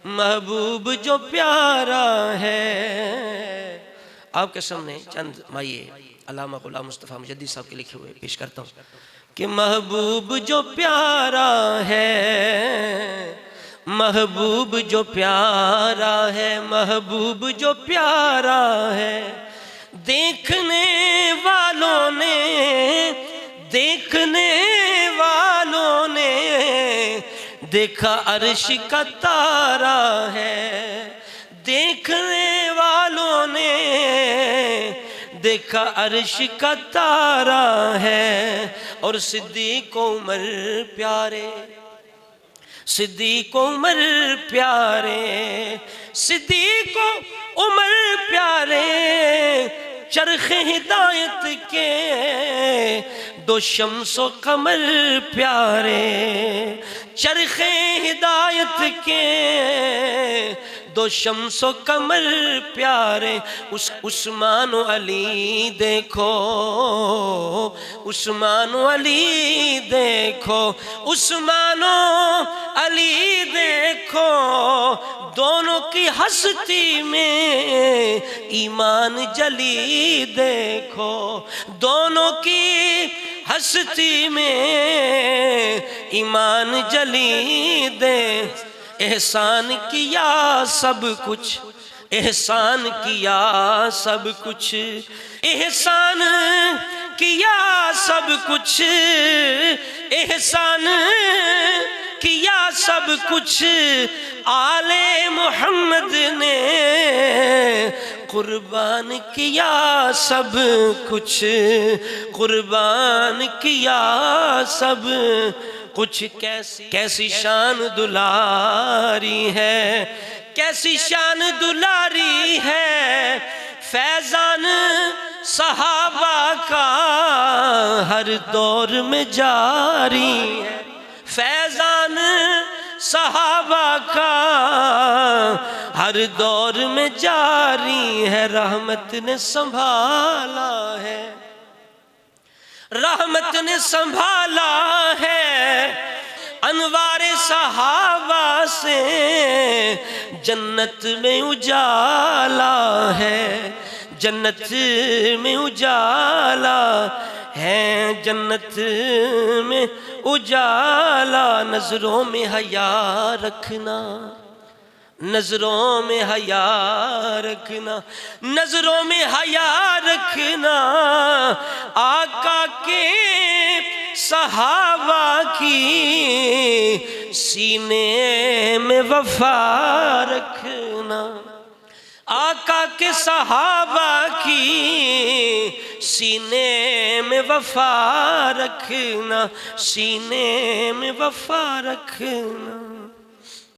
محبوب جو پیارا ہے۔ آپ کے سامنے چند مائیے علامہ غلام مصطفیٰ مجدی صاحب کے لکھے ہوئے پیش کرتا ہوں کہ محبوب جو پیارا ہے، محبوب جو پیارا ہے، محبوب جو پیارا ہے، دیکھنے والوں نے، دیکھنے والوں نے دیکھا عرش کا تارا ہے، دیکھنے والوں نے دیکھا عرش کا تارا ہے۔ اور صدیق عمر پیارے، صدیق عمر پیارے، صدیق عمر پیارے، چرخ ہدایت کے دو شمس و قمر پیارے، چرخ ہدایت کے دو شمس و قمر پیارے۔ عثمان و علی دیکھو، عثمان و علی دیکھو، عثمان و علی دیکھو، دونوں کی ہستی میں ایمان جلی دیکھو، دونوں کی ہستی میں ایمان جلی دے۔ احسان کیا سب کچھ، احسان کیا سب کچھ، احسان کیا سب کچھ، احسان کیا سب کچھ، آل محمد نے قربان کیا سب کچھ، قربان کیا سب کچھ۔ کیسی شان دلاری ہے، کیسی شان دلاری ہے، فیضان صحابہ کا ہر دور میں جاری ہے، فیضان صحابہ کا ہر دور میں جاری ہے۔ رحمت نے سنبھالا ہے، رحمت نے سنبھالا ہے، انوار صحابہ سے جنت میں اجالا ہے، جنت میں اجالا ہے، جنت میں اجالا۔ نظروں میں حیا رکھنا، نظروں میں حیا رکھنا، نظروں میں حیا رکھنا، آقا کے صحابہ کی سینے میں وفا رکھنا، آقا کے صحابہ کی سینے میں وفا رکھنا، سینے میں وفا رکھنا۔